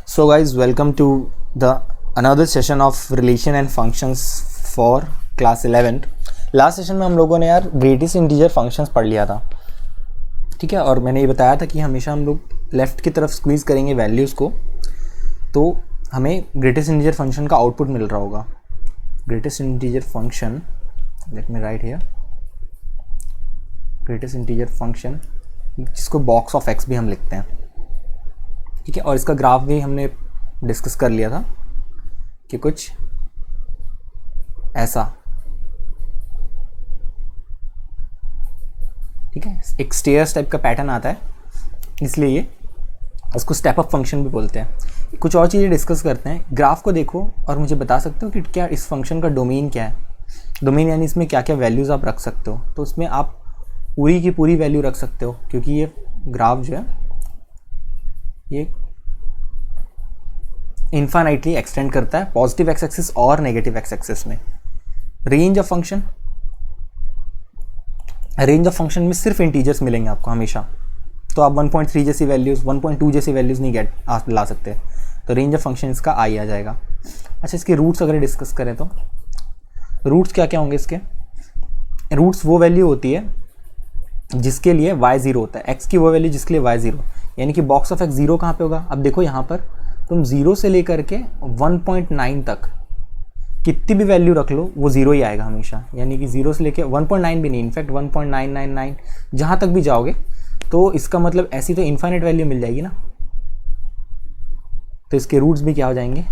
So guys, welcome to the another session of relation and functions for class 11th. Last session में हम लोगों ने यार greatest integer functions पढ़ लिया था, ठीक है। और मैंने ये बताया था कि हमेशा हम लोग लेफ़्ट की तरफ स्क्वीज़ करेंगे वैल्यूज़ को, तो हमें ग्रेटेस्ट इंटीजर फंक्शन का आउटपुट मिल रहा होगा। Greatest integer function, let me right here, greatest integer function जिसको बॉक्स ऑफ एक्स भी हम लिखते हैं, ठीक है। और इसका ग्राफ भी हमने डिस्कस कर लिया था कि कुछ ऐसा, ठीक है। एक स्टेयर्स टाइप का पैटर्न आता है, इसलिए ये इसको स्टेप अप फंक्शन भी बोलते हैं। कुछ और चीज़ें डिस्कस करते हैं। ग्राफ को देखो और मुझे बता सकते हो कि क्या इस फंक्शन का डोमेन क्या है। डोमेन यानी इसमें क्या क्या वैल्यूज़ आप रख सकते हो। तो उसमें आप पूरी की पूरी वैल्यू रख सकते हो, क्योंकि ये ग्राफ जो है ये इन्फाइनाइटली एक्सटेंड करता है पॉजिटिव एक्स एक्सिस और नेगेटिव एक्स एक्सिस में। Range of function, range of function में सिर्फ इंटीजर्स मिलेंगे आपको हमेशा, तो आप 1.3 जैसी वैल्यूज़, 1.2 जैसी वैल्यूज़ नहीं ला सकते। तो रेंज ऑफ फंक्शन इसका आई आ जाएगा। अच्छा, इसके रूट्स अगर डिस्कस करें तो रूट्स क्या क्या होंगे इसके। रूट्स वो वैल्यू होती है जिसके लिए y 0 होता है, x की वो वैल्यू जिसके लिए y 0, यानी कि बॉक्स ऑफ x 0 कहाँ पे होगा। अब देखो यहाँ पर तुम 0 से लेकर के 1.9 तक कितनी भी वैल्यू रख लो वो 0 ही आएगा हमेशा, यानी कि 0 से लेकर 1.9 भी नहीं, इनफैक्ट 1.999 जहाँ तक भी जाओगे तो इसका मतलब ऐसी तो इन्फाइनाइट वैल्यू मिल जाएगी ना। तो इसके रूट्स भी क्या हो जाएंगे,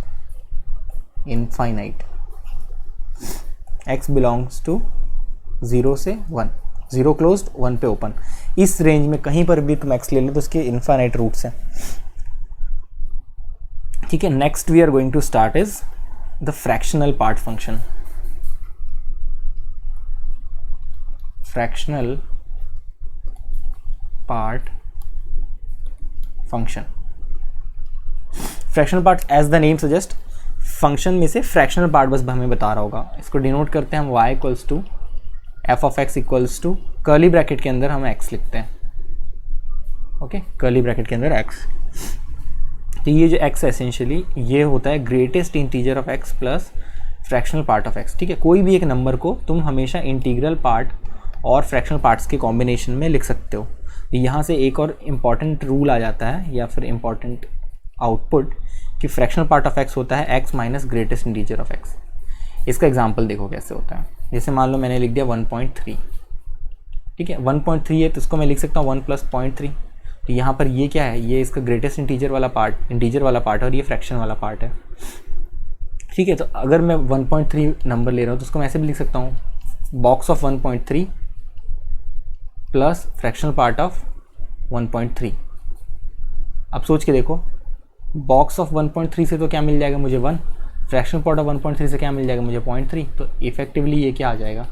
इनफाइनाइट। x बिलोंग्स टू 0 से 1, 0 क्लोज्ड 1 पे ओपन। इस रेंज में कहीं पर भी तुम x ले लो तो इसके इनफाइनाइट रूट्स हैं, ठीक है। Next we are going to start is the fractional part function. Fractional part function, fractional part as the name suggest, function में से फ्रैक्शनल पार्ट बस हमें बता रहा होगा। इसको डिनोट करते हैं हम y equals to F of X equals to, curly bracket के अंदर हम x लिखते हैं, ओके, कर्ली ब्रैकेट के अंदर x। तो ये जो x एसेंशियली ये होता है greatest integer of x plus fractional part of x, ठीक है। कोई भी एक नंबर को तुम हमेशा इंटीग्रल पार्ट और फ्रैक्शनल पार्ट्स के कॉम्बिनेशन में लिख सकते हो। यहाँ से एक और इम्पॉर्टेंट रूल आ जाता है या फिर इम्पॉर्टेंट आउटपुट कि फ्रैक्शनल पार्ट ऑफ x होता है x minus greatest integer of x। इसका एग्जाम्पल देखो कैसे होता है। जैसे मान लो मैंने लिख दिया 1.3, ठीक है। 1.3 है तो इसको मैं लिख सकता हूँ 1 प्लस 0.3। तो यहाँ पर ये क्या है, ये इसका ग्रेटेस्ट इंटीजर वाला पार्ट है और ये फ्रैक्शन वाला पार्ट है, ठीक है। तो अगर मैं 1.3 नंबर ले रहा हूँ तो उसको मैं ऐसे भी लिख सकता हूँ box of 1.3 plus fractional part of 1.3। अब सोच के देखो, बॉक्स ऑफ 1.3 से तो क्या मिल जाएगा मुझे 1, फ्रैक्शनल पार्ट ऑफ 1.3 से क्या मिल जाएगा मुझे 0.3। तो इफेक्टिवली ये क्या आ जाएगा,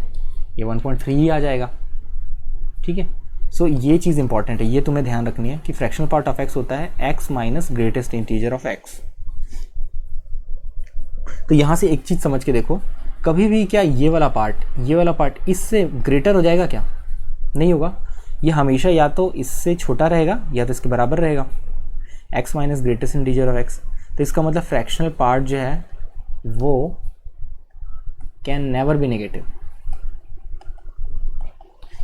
ये 1.3 ही आ जाएगा, ठीक है। सो ये चीज़ इंपॉर्टेंट है, ये तुम्हें ध्यान रखनी है कि फ्रैक्शनल पार्ट ऑफ x होता है x minus greatest integer of x। तो यहाँ से एक चीज़ समझ के देखो, कभी भी क्या ये वाला पार्ट इससे ग्रेटर हो जाएगा क्या, नहीं होगा। ये हमेशा या तो इससे छोटा रहेगा या तो इसके बराबर रहेगा, x minus greatest integer of x। तो इसका मतलब फ्रैक्शनल पार्ट जो है वो कैन नेवर बी नेगेटिव,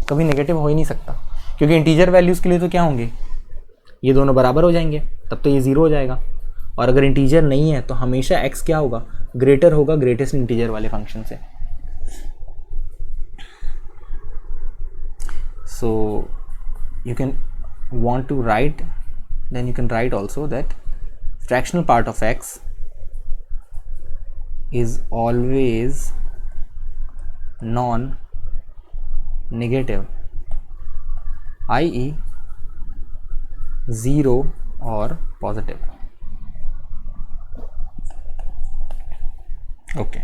कभी नेगेटिव हो ही नहीं सकता, क्योंकि इंटीजर वैल्यूज़ के लिए तो क्या होंगे, ये दोनों बराबर हो जाएंगे, तब तो ये 0 हो जाएगा। और अगर इंटीजर नहीं है तो हमेशा x क्या होगा, ग्रेटर होगा ग्रेटेस्ट इंटीजर वाले फंक्शन से। So you can want to write, then you can write also that fractional part of x is always non-negative, i.e. 0 और positive, okay।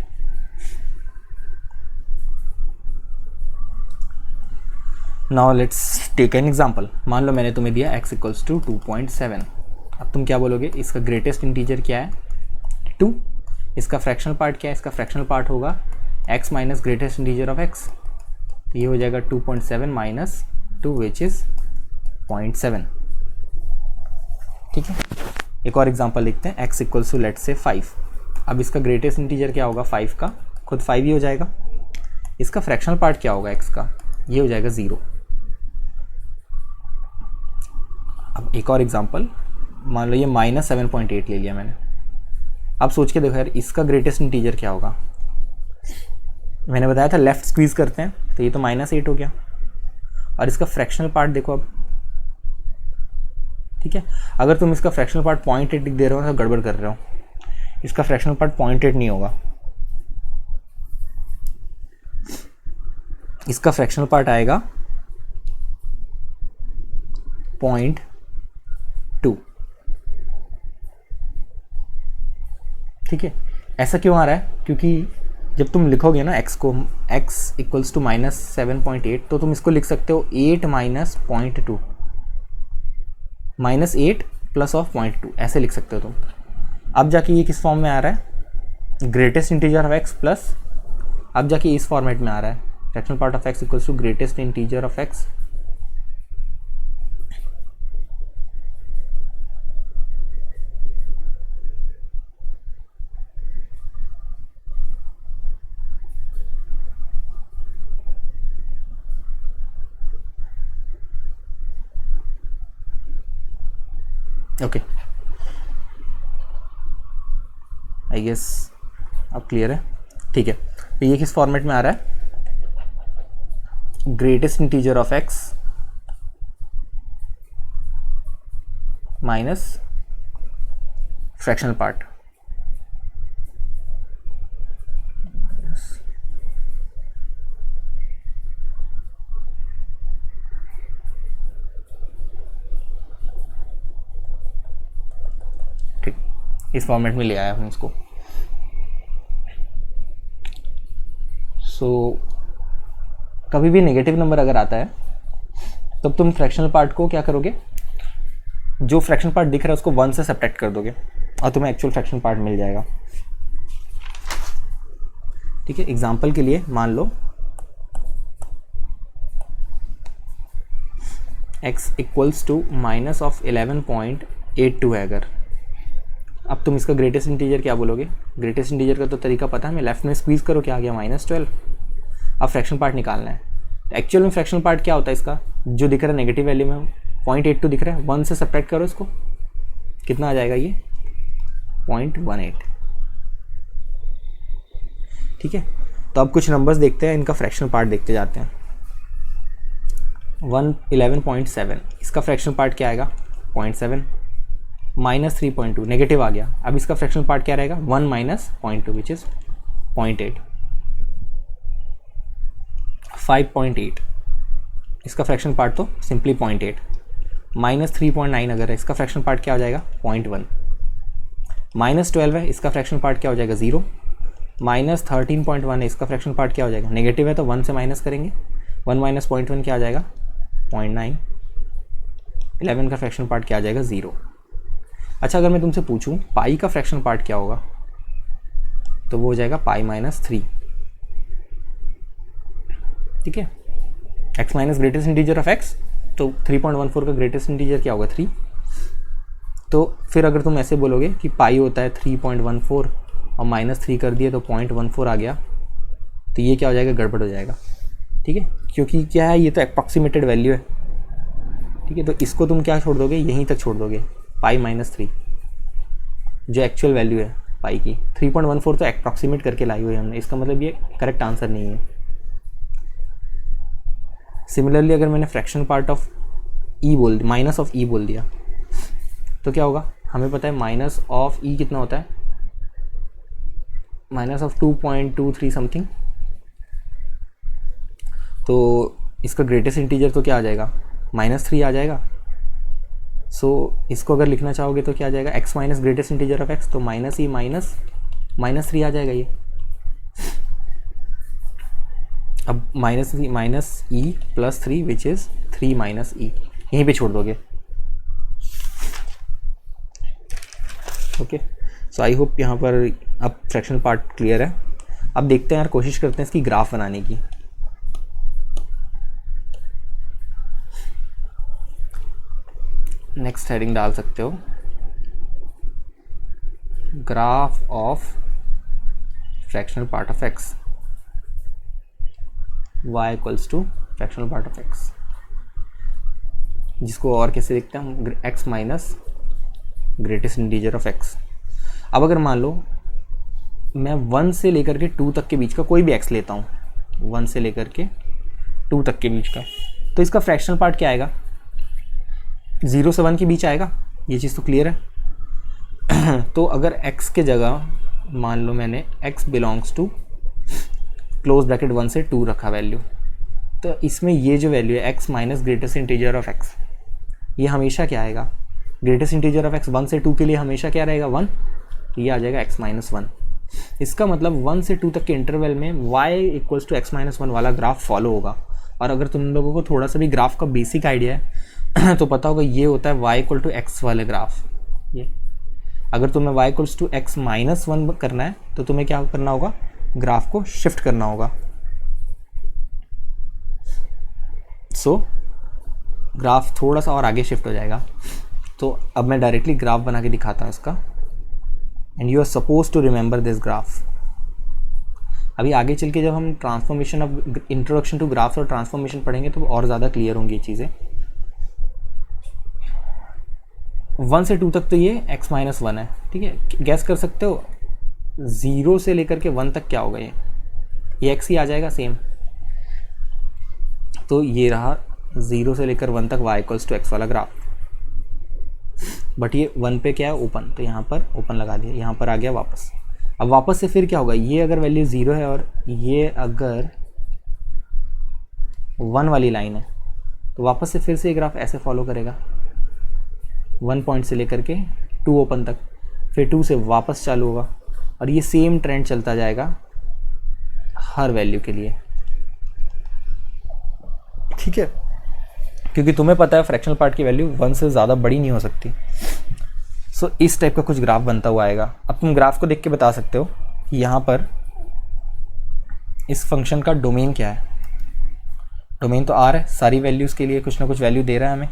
Now let's take an example। मान लो मैंने तुम्हें दिया x equals to 2.7। अब तुम क्या बोलोगे, इसका ग्रेटेस्ट इंटीजर क्या है 2, इसका फ्रैक्शनल पार्ट क्या है, इसका फ्रैक्शनल पार्ट होगा x minus greatest integer of x। तो ये हो जाएगा 2.7 माइनस 2 विच इज़ 0.7। ठीक है, एक और एग्जांपल लिखते हैं, x इक्वल्स टू लेट से 5। अब इसका ग्रेटेस्ट इंटीजर क्या होगा, 5 का खुद 5 ही हो जाएगा। इसका फ्रैक्शनल पार्ट क्या होगा x का, ये हो जाएगा 0। अब एक और एग्जांपल, मान लो ये -7.8 ले लिया मैंने। अब सोच के देखो यार, इसका ग्रेटेस्ट इंटीजर क्या होगा। मैंने बताया था लेफ्ट स्क्वीज करते हैं, तो ये तो -8 हो गया। और इसका फ्रैक्शनल पार्ट देखो अब, ठीक है। अगर तुम इसका फ्रैक्शनल पार्ट 0.8 दे रहे हो तो गड़बड़ कर रहे हो। इसका फ्रैक्शनल पार्ट 0.8 नहीं होगा, इसका फ्रैक्शनल पार्ट आएगा 0.2। ठीक है, ऐसा क्यों आ रहा है, क्योंकि जब तुम लिखोगे ना x को, x इक्वल्स टू -7.8, तो तुम इसको लिख सकते हो 8 माइनस 0.2, -8 प्लस ऑफ 0.2, ऐसे लिख सकते हो तुम। अब जाके ये किस फॉर्म में आ रहा है, greatest integer of x plus, अब जाके इस फॉर्मेट में आ रहा है, fractional part of x equals to greatest integer of x okay. I guess अब क्लियर है, ठीक है। तो ये किस फॉर्मेट में आ रहा है, greatest integer of x minus fractional part, ठीक, इस फॉर्मेट में ले आया हम इसको। सो कभी भी नेगेटिव नंबर अगर आता है तब तुम फ्रैक्शनल पार्ट को क्या करोगे, जो फ्रैक्शन पार्ट दिख रहा है उसको 1 से सब्ट्रैक्ट कर दोगे और तुम्हें एक्चुअल फ्रैक्शन पार्ट मिल जाएगा। ठीक है, एग्जांपल के लिए मान लो x equals to minus of 11.82 है अगर। अब तुम इसका ग्रेटेस्ट इंटीजर क्या बोलोगे, ग्रेटेस्ट इंटीजर का तो तरीका पता है हमें, लेफ्ट में स्क्वीज करो, क्या आ गया -12। अब फ्रैक्शन पार्ट निकालना है। एक्चुअल में फ्रैक्शन पार्ट क्या होता है इसका, जो दिख रहा है नेगेटिव वैल्यू में 0.82 दिख रहा है, 1 से सब्ट्रैक्ट करो इसको, कितना आ जाएगा ये 0.18। ठीक है, तो अब कुछ नंबर्स देखते हैं, इनका फ्रैक्शन पार्ट देखते जाते हैं। 11.7 इसका फ्रैक्शन पार्ट क्या आएगा 0.7, -3.2 नेगेटिव आ गया। अब इसका फ्रैक्शन पार्ट क्या रहेगा 1 माइनस 0.2 विच इज 0.8। 5.8 इसका फ्रैक्शन पार्ट तो सिंपली 0.8, -3.9 अगर है इसका फ्रैक्शन पार्ट क्या हो जाएगा 0.1। -12 है इसका फ्रैक्शन पार्ट क्या हो जाएगा 0। -13.1 है इसका फ्रैक्शन पार्ट क्या हो जाएगा, नेगेटिव है तो 1 से माइनस करेंगे, 1 माइनस 0.1 क्या आ जाएगा 0.9। 11 का फ्रैक्शन पार्ट क्या आ जाएगा 0। अच्छा, अगर मैं तुमसे पूछूं पाई का फ्रैक्शन पार्ट क्या होगा, तो वो हो जाएगा π-3। ठीक है, x minus greatest integer of x, तो 3.14 का ग्रेटेस्ट इंटीजर क्या होगा 3। तो फिर अगर तुम ऐसे बोलोगे कि पाई होता है 3.14 और -3 कर दिए तो 0.14 आ गया, तो ये क्या हो जाएगा, गड़बड़ हो जाएगा। ठीक है, क्योंकि क्या है, ये तो अप्रॉक्सीमेटेड वैल्यू है। ठीक है, तो इसको तुम क्या छोड़ दोगे, यहीं तक छोड़ दोगे, π-3 जो एक्चुअल वैल्यू है पाई की। 3.14 तो अप्रॉक्सीमेट करके लाई हुई है हमने, इसका मतलब ये करेक्ट आंसर नहीं है। सिमिलरली अगर मैंने फ्रैक्शन पार्ट ऑफ ई बोल दिया, माइनस ऑफ ई बोल दिया, तो क्या होगा, हमें पता है माइनस ऑफ ई कितना होता है, -2.23 समथिंग। तो इसका ग्रेटेस्ट इंटीजर तो क्या आ जाएगा -3 आ जाएगा। सो इसको अगर लिखना चाहोगे तो क्या आ जाएगा, x minus greatest integer of x, तो -e -3 आ जाएगा ये। अब -e plus 3 which is 3 minus e, यहीं पे छोड़ दोगे। ओके, सो आई होप यहाँ पर अब फ्रैक्शन पार्ट क्लियर है। अब देखते हैं यार, कोशिश करते हैं इसकी ग्राफ बनाने की। नेक्स्ट हेडिंग डाल सकते हो, graph of fractional part of X, y equals to fractional part of x, जिसको और कैसे देखते हैं हम, x minus greatest integer of x। अब अगर मान लो मैं 1 से लेकर के 2 तक के बीच का कोई भी x लेता हूँ, 1 से लेकर के 2 तक के बीच का, तो इसका फ्रैक्शनल पार्ट क्या आएगा, 0 से 1 के बीच आएगा। ये चीज़ तो क्लियर है। तो अगर x के जगह मान लो मैंने x belongs to close bracket 1 से 2 रखा वैल्यू, तो इसमें ये जो वैल्यू है x minus greatest integer of x, ये हमेशा क्या आएगा, ग्रेटेस्ट इंटीजर ऑफ x 1 से 2 के लिए हमेशा क्या रहेगा 1, ये आ जाएगा x माइनस 1। इसका मतलब 1 से 2 तक के इंटरवल में y equals to x minus 1 वाला ग्राफ फॉलो होगा। और अगर तुम लोगों को थोड़ा सा भी ग्राफ का बेसिक आइडिया है तो पता होगा ये होता है y इक्वल टू x वाले ग्राफ। ये अगर तुम्हें y equals to x minus 1 करना है तो तुम्हें क्या करना होगा, ग्राफ को शिफ्ट करना होगा। सो ग्राफ थोड़ा सा और आगे शिफ्ट हो जाएगा। तो अब मैं डायरेक्टली ग्राफ बना के दिखाता हूँ इसका, and you are suppose to remember this graph. अभी आगे चल के जब हम transformation of introduction to graphs और ट्रांसफॉर्मेशन पढ़ेंगे तो और ज़्यादा क्लियर होंगी ये चीज़ें। 1 से 2 तक तो ये x माइनस 1 है, ठीक है। गैस कर सकते हो 0 से लेकर के 1 तक क्या होगा, ये x ही आ जाएगा सेम। तो ये रहा 0 से लेकर 1 तक y इक्वल्स टू x वाला ग्राफ। बट ये 1 पे क्या है, ओपन, तो यहाँ पर ओपन लगा दिया, यहाँ पर आ गया वापस। अब वापस से फिर क्या होगा, ये अगर वैल्यू 0 है और ये अगर 1 वाली लाइन है तो वापस से फिर से ये ग्राफ ऐसे फॉलो करेगा 1 पॉइंट से लेकर के 2 ओपन तक, फिर 2 से वापस चालू होगा और ये सेम ट्रेंड चलता जाएगा हर वैल्यू के लिए, ठीक है। क्योंकि तुम्हें पता है फ्रैक्शनल पार्ट की वैल्यू 1 से ज़्यादा बड़ी नहीं हो सकती। सो इस टाइप का कुछ ग्राफ बनता हुआ आएगा। अब तुम ग्राफ को देख के बता सकते हो कि यहाँ पर इस फंक्शन का डोमेन क्या है। डोमेन तो R है, सारी वैल्यूज़ के लिए कुछ ना कुछ वैल्यू दे रहा है हमें।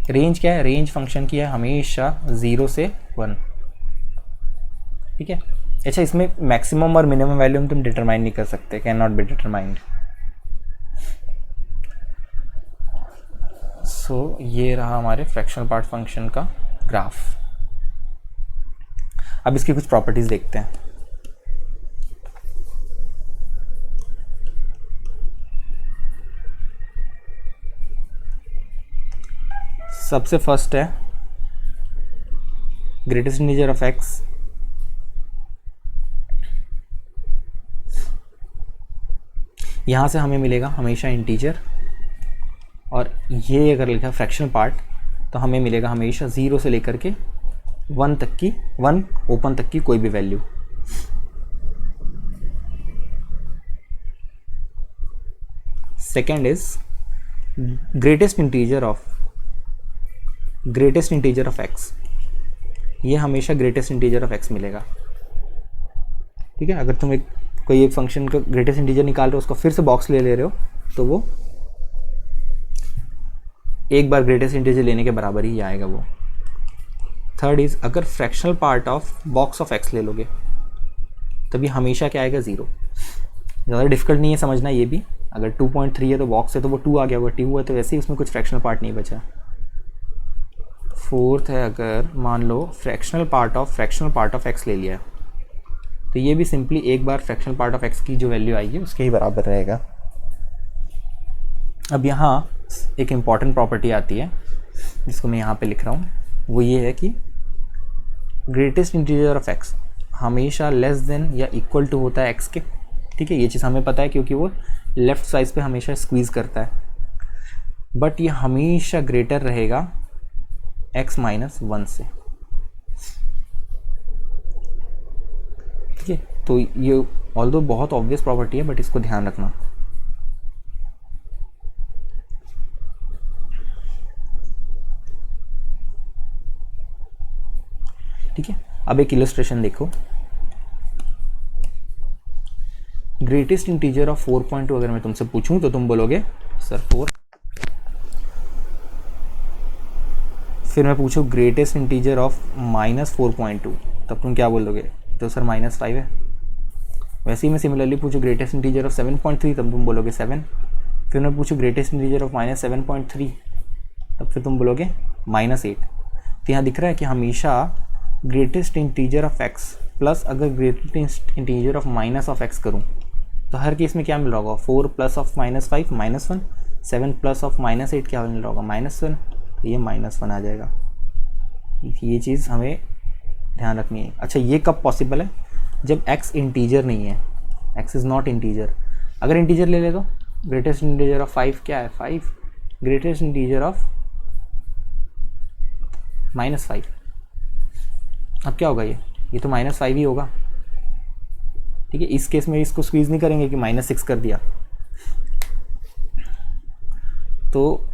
रेंज क्या है, रेंज फंक्शन की है हमेशा 0 से 1, ठीक है। अच्छा, इसमें मैक्सिमम और मिनिमम वैल्यू तुम डिटरमाइन नहीं कर सकते, कैन नॉट बी डिटरमाइंड। सो ये रहा हमारे फ्रैक्शनल पार्ट फंक्शन का ग्राफ। अब इसकी कुछ प्रॉपर्टीज देखते हैं। सबसे फर्स्ट है ग्रेटेस्ट इंटीजर ऑफ x यहां से हमें मिलेगा हमेशा इंटीजर, और ये अगर लिखा फ्रैक्शनल पार्ट तो हमें मिलेगा हमेशा 0 से लेकर के 1 तक की, 1 ओपन तक की कोई भी value. Second is greatest integer of x, ये हमेशा ग्रेटेस्ट इंटीजर ऑफ x मिलेगा, ठीक है। अगर तुम कोई एक फंक्शन का ग्रेटेस्ट इंटीजर निकाल रहे हो, उसको फिर से बॉक्स ले रहे हो तो वो एक बार ग्रेटेस्ट इंटीजर लेने के बराबर ही आएगा वो। थर्ड इज अगर fractional part of box of x ले लोगे तभी हमेशा क्या आएगा, 0। ज़्यादा डिफिकल्ट नहीं है समझना ये भी। अगर 2.3 है तो बॉक्स है तो वो 2 आ गया होगा, 2 है तो वैसे ही उसमें कुछ फ्रैक्शनल पार्ट नहीं बचा। फोर्थ है अगर मान लो फ्रैक्शनल पार्ट ऑफ x ले लिया तो ये भी सिंपली एक बार फ्रैक्शनल पार्ट ऑफ x की जो वैल्यू आएगी उसके ही बराबर रहेगा। अब यहाँ एक इम्पॉर्टेंट प्रॉपर्टी आती है जिसको मैं यहाँ पे लिख रहा हूँ, वो ये है कि ग्रेटेस्ट इंटीजर ऑफ x हमेशा लेस देन या इक्वल टू होता है x के, ठीक है। ये चीज़ हमें पता है क्योंकि वो लेफ्ट साइड पे हमेशा स्क्वीज़ करता है, बट ये हमेशा ग्रेटर रहेगा x माइनस 1 से, ठीक है। तो ये ऑल्दो बहुत ऑब्वियस प्रॉपर्टी है बट इसको ध्यान रखना। ठीक है, अब एक इलस्ट्रेशन देखो। ग्रेटेस्ट इंटीजर ऑफ 4.2 अगर मैं तुमसे पूछूं तो तुम बोलोगे सर 4, फिर मैं पूछूं ग्रेटेस्ट इंटीजर ऑफ -4.2 तब तुम क्या बोल दोगे, तो सर -5 है। वैसे ही मैं सिमिलरली पूछूँ ग्रेटेस्ट इंटीजर ऑफ 7.3, तब तुम बोलोगे 7। फिर मैं पूछूँ ग्रेटेस्ट इंटीजर ऑफ -7.3, तब फिर तुम बोलोगे -8। तो यहाँ दिख रहा है कि हमेशा greatest integer of x plus अगर greatest integer of minus of x करूँ तो हर केस में क्या मिल रहा होगा, 4 प्लस ऑफ -5 -1, 7 प्लस ऑफ -8 क्या मिल रहा होगा, -1। तो ये -1 आ जाएगा। ये चीज़ हमें ध्यान रखनी है। अच्छा, ये कब पॉसिबल है, जब x इंटीजर नहीं है, x इज़ नॉट इंटीजर। अगर इंटीजर ले ले तो ग्रेटेस्ट इंटीजर ऑफ 5 क्या है, 5। ग्रेटेस्ट इंटीजर ऑफ -5, अब क्या होगा, ये तो -5 ही होगा। ठीक है, इस केस में इसको स्क्वीज़ नहीं करेंगे कि -6 कर दिया। तो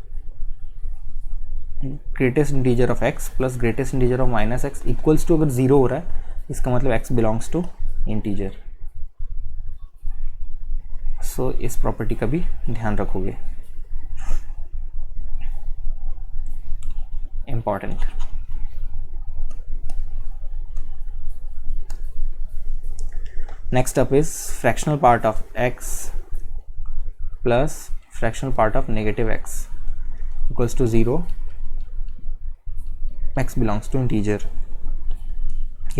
greatest integer of x plus greatest integer of -x equals to, अगर 0 हो रहा है इसका मतलब x belongs to integer. So इस प्रॉपर्टी का भी ध्यान रखोगे, important. Next up is fractional part of x plus fractional part of -x equals to 0, x belongs to integer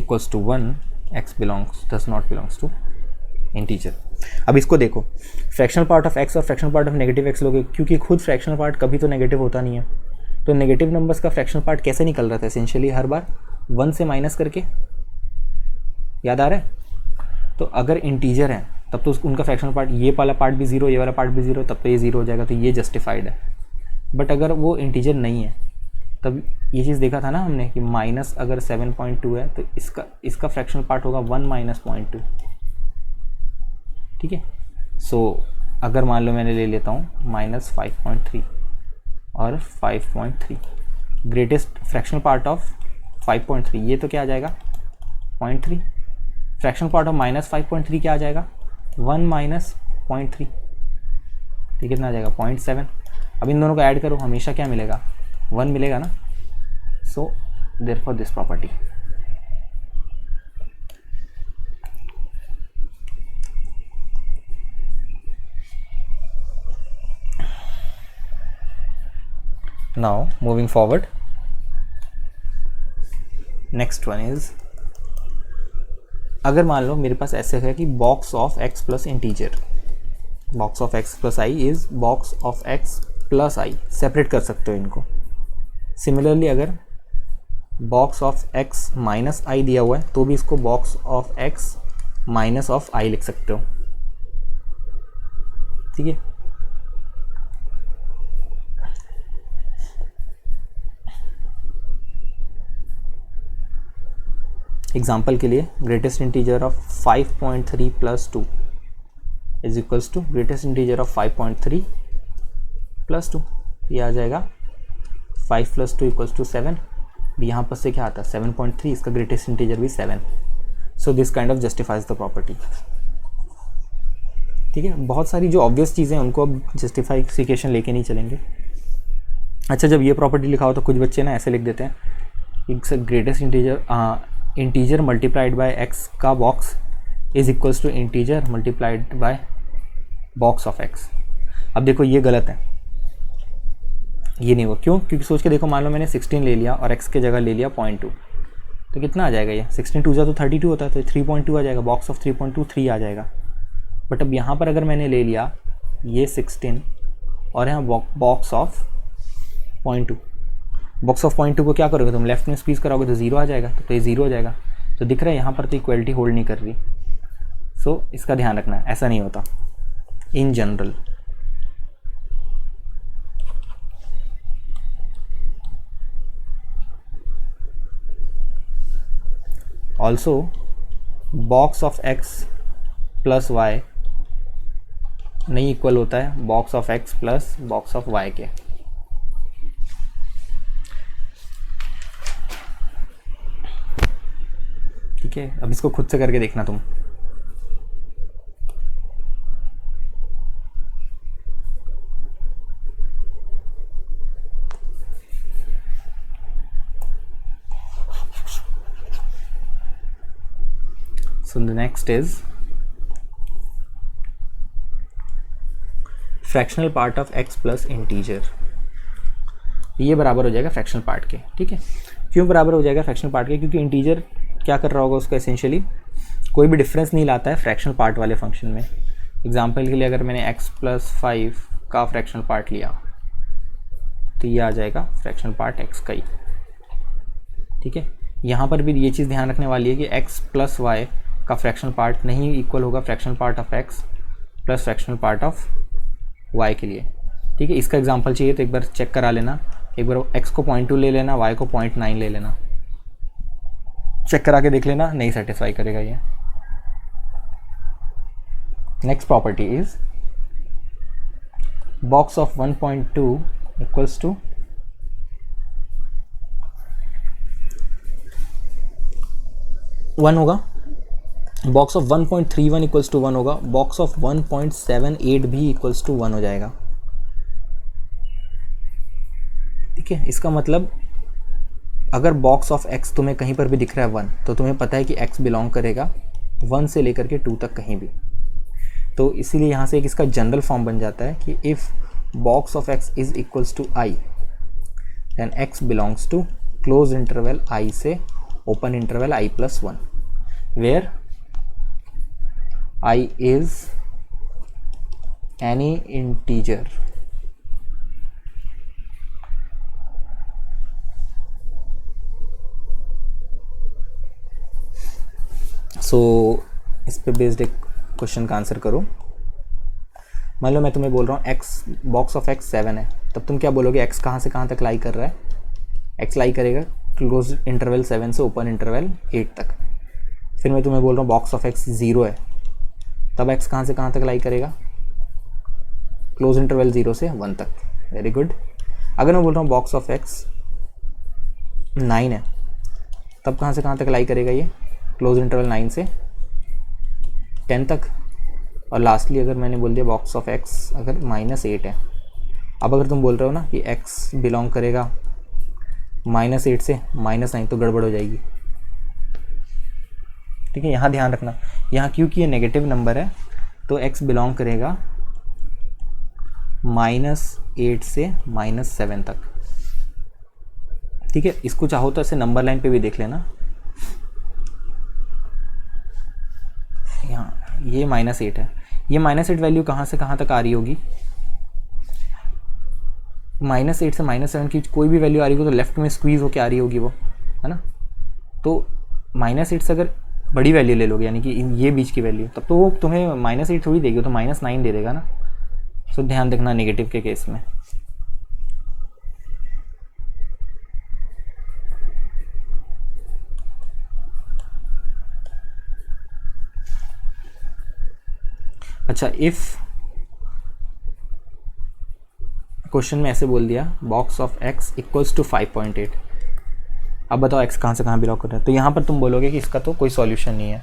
equals to 1, x does not belongs to integer। अब इसको देखो, fractional part of x और fractional part of -x लोगे, क्योंकि खुद fractional part कभी तो negative होता नहीं है। तो नेगेटिव नंबर्स का फ्रैक्शनल पार्ट कैसे निकल रहा था, एसेंशियली हर बार 1 से माइनस करके, याद आ रहा है। तो अगर इंटीजर है तब तो उनका फ्रैक्शनल पार्ट, ये वाला पार्ट भी 0, ये वाला पार्ट भी 0, तब तो ये 0 हो जाएगा, तो ये जस्टिफाइड है। बट अगर वो इंटीजर नहीं है, तब ये चीज़ देखा था ना हमने कि माइनस अगर 7.2 है तो इसका फ्रैक्शनल पार्ट होगा 1 - 0.2। ठीक है, सो अगर मान लो मैंने ले लेता हूँ -5.3 और 5.3, ग्रेटेस्ट फ्रैक्शनल पार्ट ऑफ 5.3, ये तो क्या आ जाएगा 0.3। फ्रैक्शनल पार्ट ऑफ -5.3 क्या आ जाएगा, 1 - 0.3, ठीक, कितना आ जाएगा 0.7। अब इन दोनों को ऐड करो, हमेशा क्या मिलेगा, 1 मिलेगा ना। So therefore this property. Now moving forward, next one is, अगर मान लो मेरे पास ऐसे है कि box of x plus integer, box of x plus i is box of x plus i, separate कर सकते हो इनको। सिमिलरली अगर box of x minus i दिया हुआ है तो भी इसको box of x minus of i लिख सकते हो। ठीक है, एग्जाम्पल के लिए greatest integer of 5.3 plus 2 is equals to greatest integer of 5.3 plus 2, ये आ जाएगा 5 + 2 = 7। यहाँ पर से क्या आता है 7.3, इसका ग्रेटेस्ट इंटीजर भी 7। So this kind of justifies the property. ठीक है, बहुत सारी जो ऑब्वियस चीज़ें हैं उनको अब जस्टिफिकेशन लेके नहीं चलेंगे। अच्छा, जब ये प्रॉपर्टी लिखा हो तो कुछ बच्चे ना ऐसे लिख देते हैं, greatest integer multiplied by x का box is equals to integer multiplied by box of x. अब देखो ये गलत है, ये नहीं हुआ। क्यों? क्योंकि सोच के देखो, मान लो मैंने 16 ले लिया और x के जगह ले लिया 0.2, तो कितना आ जाएगा ये 16 2 जा तो 32 होता है, तो 3.2 आ जाएगा, बॉक्स ऑफ 3.2 3 आ जाएगा। बट अब यहाँ पर अगर मैंने ले लिया ये 16 और यहाँ बॉक्स ऑफ 0.2, बॉक्स ऑफ 0.2 को क्या करोगे तुम, लेफ्ट में स्क्वीज कराओगे तो 0 आ जाएगा, तो ये 0 हो जाएगा। तो दिख रहा है यहाँ पर तो इक्वलिटी होल्ड नहीं कर रही। सो इसका ध्यान रखना, ऐसा नहीं होता in general. Also box of x plus Y नहीं इक्वल होता है box of x plus box of y के। ठीक है, अब इसको खुद से करके देखना तुम। So the next is fractional part of x plus integer. ये बराबर हो जाएगा फ्रैक्शनल पार्ट के, ठीक है। क्यों बराबर हो जाएगा फ्रैक्शनल पार्ट के? क्योंकि इंटीजर क्या कर रहा होगा उसका, एसेंशियली कोई भी डिफरेंस नहीं लाता है फ्रैक्शनल पार्ट वाले फंक्शन में। एग्जांपल के लिए अगर मैंने x प्लस 5 का फ्रैक्शनल पार्ट लिया तो ये आ जाएगा फ्रैक्शनल पार्ट x का ही, ठीक है। यहाँ पर भी ये चीज़ ध्यान रखने वाली है कि x प्लस वाई का फ्रैक्शनल पार्ट नहीं इक्वल होगा fractional part of x plus fractional part of y के लिए, ठीक है। इसका एग्जांपल चाहिए तो एक बार चेक करा लेना, एक बार x को 0.2 ले लेना, y को 0.9 ले लेना, चेक करा के देख लेना, नहीं सेटिस्फाई करेगा ये। Next property is box of 1.2 equals to one होगा, बॉक्स ऑफ 1.31 इक्वल्स टू 1 होगा, बॉक्स ऑफ 1.78 भी इक्वल्स टू 1 हो जाएगा, ठीक है। इसका मतलब अगर बॉक्स ऑफ x तुम्हें कहीं पर भी दिख रहा है 1, तो तुम्हें पता है कि x बिलोंग करेगा 1 से लेकर के 2 तक कहीं भी। तो इसीलिए यहाँ से एक इसका जनरल फॉर्म बन जाता है कि if box of x is equals to i then x belongs to close interval i से open interval i plus 1 where I is any integer so इस पे बेस्ड एक क्वेश्चन का आंसर करो। मान लो मैं तुम्हें बोल रहा हूँ x बॉक्स ऑफ x 7 है, तब तुम क्या बोलोगे x कहाँ से कहाँ तक लाई कर रहा है? x लाई करेगा क्लोज इंटरवल 7 से ओपन इंटरवल 8 तक। फिर मैं तुम्हें बोल रहा हूँ बॉक्स ऑफ x 0 है, तब x कहाँ से कहाँ तक लाई करेगा? क्लोज इंटरवल 0 से 1 तक। Very good. अगर मैं बोल रहा हूँ बॉक्स ऑफ x 9 है, तब कहाँ से कहाँ तक लाई करेगा ये? क्लोज इंटरवल 9 से 10 तक। और लास्टली अगर मैंने बोल दिया बॉक्स ऑफ x अगर -8 है, अब अगर तुम बोल रहे हो ना कि x बिलोंग करेगा -8 से -9, तो गड़बड़ हो जाएगी, ठीक है। यहाँ ध्यान रखना, यहाँ क्योंकि ये नेगेटिव नंबर है तो x बिलोंग करेगा -8 से -7 तक, ठीक है। इसको चाहो तो ऐसे नंबर लाइन पे भी देख लेना। यहाँ ये -8 है, ये -8 वैल्यू कहाँ से कहाँ तक आ रही होगी? -8 से -7 की कोई भी वैल्यू आ रही होगी तो लेफ्ट में स्क्वीज़ होके आ रही होगी वो, है ना। तो -8 से अगर बड़ी वैल्यू ले लोगे, यानी कि ये बीच की वैल्यू, तब तो वो तुम्हें -8 थोड़ी देगी, तो -9 दे देगा ना। सो ध्यान रखना नेगेटिव के केस में। अच्छा, इफ़ क्वेश्चन में ऐसे बोल दिया box of x equals to 5.8, अब बताओ x कहाँ से कहाँ बिलोंग कर रहा है? तो यहाँ पर तुम बोलोगे कि इसका तो कोई सॉल्यूशन नहीं है,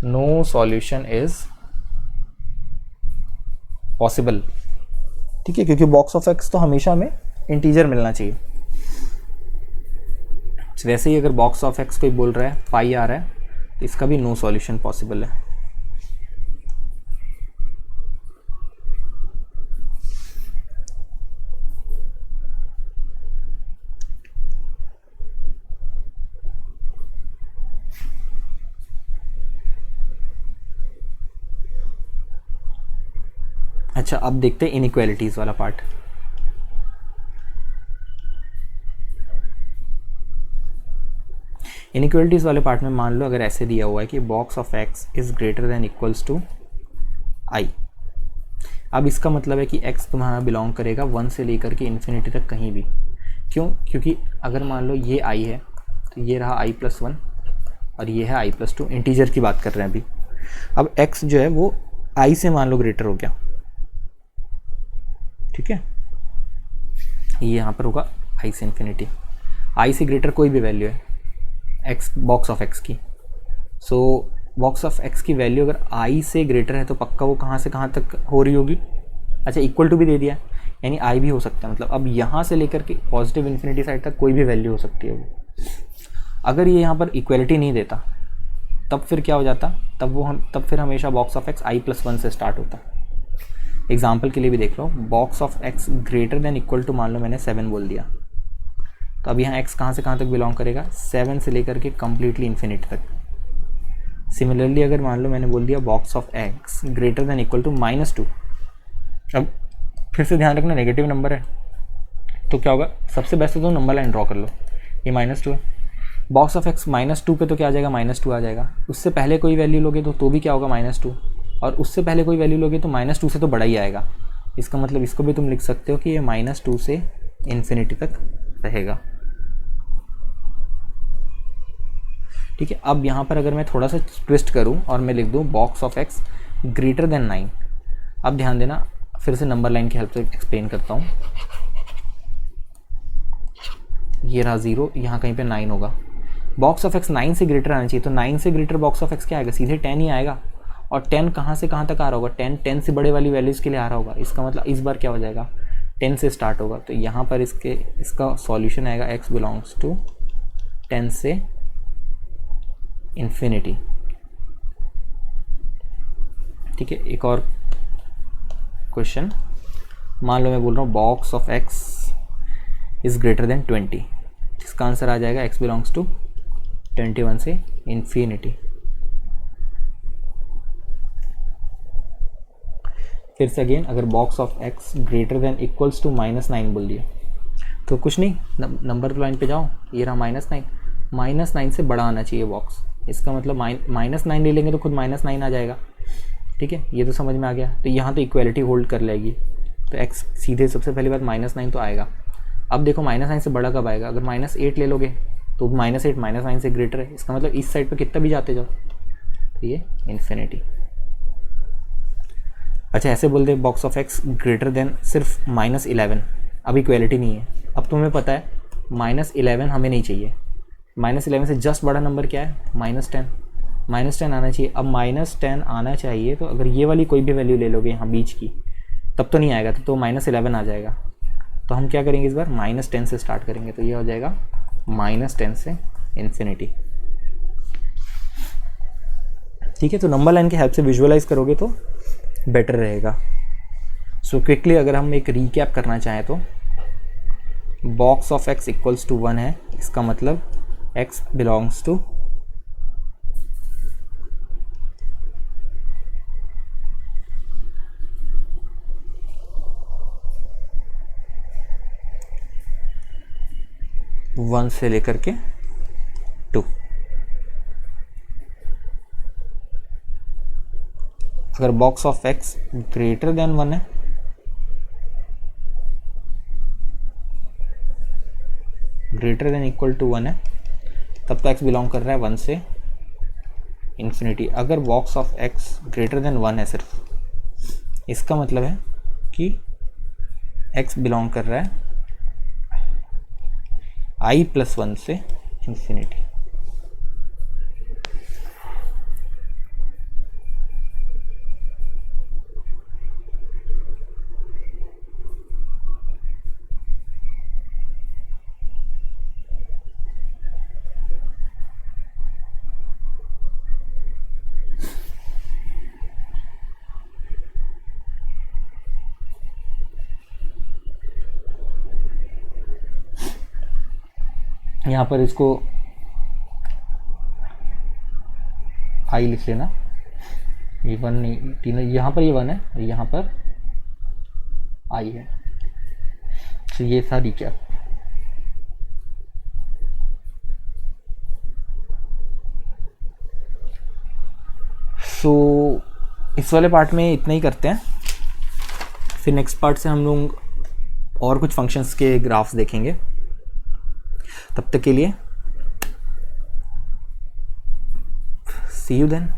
नो सॉल्यूशन इज पॉसिबल, ठीक है, क्योंकि बॉक्स ऑफ x तो हमेशा हमें इंटीजर मिलना चाहिए। वैसे ही अगर बॉक्स ऑफ x कोई बोल रहा है पाई आ रहा है, तो इसका भी नो सॉल्यूशन पॉसिबल है। अच्छा, अब देखते हैं इनइक्वालिटीज़ वाला पार्ट। इनइक्वालिटीज़ वाले पार्ट में मान लो अगर ऐसे दिया हुआ है कि box of x is greater than equals to i। अब इसका मतलब है कि x तुम्हारा बिलोंग करेगा 1 से लेकर के इन्फिनिटी तक कहीं भी। क्यों? क्योंकि अगर मान लो ये i है तो ये रहा i + 1 और ये है i + 2, इंटीजर की बात कर रहे हैं अभी। अब x जो है वो i से मान लो ग्रेटर हो गया, ठीक है, ये यहाँ पर होगा i से इन्फिनिटी। i से ग्रेटर कोई भी वैल्यू है x बॉक्स ऑफ x की, सो बॉक्स ऑफ x की वैल्यू अगर i से ग्रेटर है तो पक्का वो कहाँ से कहाँ तक हो रही होगी? अच्छा, इक्वल टू भी दे दिया, यानी i भी हो सकता है, मतलब अब यहाँ से लेकर के पॉजिटिव इन्फिनिटी साइड तक कोई भी वैल्यू हो सकती है वो। अगर ये यहाँ पर इक्वलिटी नहीं देता तब फिर क्या हो जाता, तब फिर हमेशा बॉक्स ऑफ एक्स i+1 से स्टार्ट होता। एग्जाम्पल के लिए भी देख लो, box of x greater than equal to, मान लो मैंने 7 बोल दिया, तो अब यहाँ एक्स कहाँ से कहाँ तक बिलोंग करेगा, 7 से लेकर के कम्प्लीटली इन्फिनिट तक। सिमिलरली अगर मान लो मैंने बोल दिया box of x greater than equal to -2, अब फिर से ध्यान रखना नेगेटिव नंबर है तो क्या होगा, सबसे बेस्ट तो नंबर लाइन ड्रॉ कर लो, ये -2 है, बॉक्स ऑफ एक्स -2 पे तो क्या आ जाएगा, -2 आ जाएगा। उससे पहले कोई वैल्यू लोगे तो भी क्या होगा, -2, और उससे पहले कोई वैल्यू लोगे तो -2 से तो बड़ा ही आएगा। इसका मतलब इसको भी तुम लिख सकते हो कि ये -2 से इन्फिनिटी तक रहेगा। ठीक है, अब यहाँ पर अगर मैं थोड़ा सा ट्विस्ट करूँ और मैं लिख दूँ box of x greater then 9, अब ध्यान देना, फिर से नंबर लाइन की हेल्प से एक्सप्लेन करता हूँ। ये रहा 0, यहाँ कहीं पे 9 होगा, बॉक्स ऑफ एक्स 9 से ग्रेटर आना चाहिए, तो 9 से ग्रेटर बॉक्स ऑफ एक्स क्या आएगा, सीधे 10 ही आएगा। और 10 कहाँ से कहाँ तक आ रहा होगा, 10 से बड़े वाली वैल्यूज़ के लिए आ रहा होगा। इसका मतलब इस बार क्या हो जाएगा, 10 से स्टार्ट होगा, तो यहाँ पर इसका सॉल्यूशन आएगा x बिलोंग्स टू 10 से इन्फिनिटी। ठीक है, एक और क्वेश्चन, मान लो मैं बोल रहा हूँ box of x is greater then 20, इसका आंसर आ जाएगा x बिलोंग्स टू 21 से इन्फिनिटी। फिर से अगेन, अगर box of x greater than equals to -9 बोल दिया तो कुछ नहीं, नंबर लाइन पे जाओ, ये रहा -9 से बड़ा आना चाहिए बॉक्स। इसका मतलब -9 ले लेंगे तो खुद -9 आ जाएगा। ठीक है, ये तो समझ में आ गया। तो यहाँ तो इक्वलिटी होल्ड कर लेगी, तो x सीधे सबसे पहली बात -9 तो आएगा। अब देखो -9 से बड़ा कब आएगा, अगर -8 ले लोगे तो -8 -9 से ग्रेटर है, इसका मतलब इस साइड पे कितना भी जाते जाओ तो ये इन्फिनिटी। अच्छा, ऐसे बोल दे box of x greater than सिर्फ -11, अब इक्वलिटी नहीं है। अब तुम्हें पता है -11 हमें नहीं चाहिए, -11 से जस्ट बड़ा नंबर क्या है, -10 आना चाहिए। अब -10 आना चाहिए, तो अगर ये वाली कोई भी वैल्यू ले लोगे यहाँ बीच की, तब तो नहीं आएगा, तो -11 आ जाएगा। तो हम क्या करेंगे इस बार, -10 से स्टार्ट करेंगे, तो ये हो जाएगा -10 से इन्फिनिटी। ठीक है, तो नंबर लाइन की हेल्प से विजुअलाइज करोगे तो बेटर रहेगा। सो क्विकली अगर हम एक रीकैप करना चाहें तो box of x equals to 1 है, इसका मतलब x बिलोंग्स टू वन से लेकर के 2। अगर box of x greater then 1 है, ग्रेटर देन इक्वल टू 1 है, तब तो x बिलोंग कर रहा है 1 से इन्फिनिटी। अगर box of x greater then 1 है सिर्फ, इसका मतलब है कि x बिलोंग कर रहा है i+1 से इन्फिनिटी। यहाँ पर इसको आई लिख लेना, ये 1 नहीं, तीनों यहाँ पर ये 1 है और यहाँ पर आई है। तो ये था रिकैप। सो इस वाले पार्ट में इतना ही करते हैं, फिर नेक्स्ट पार्ट से हम लोग और कुछ फंक्शंस के ग्राफ्स देखेंगे। तब तक के लिए सी यू देन।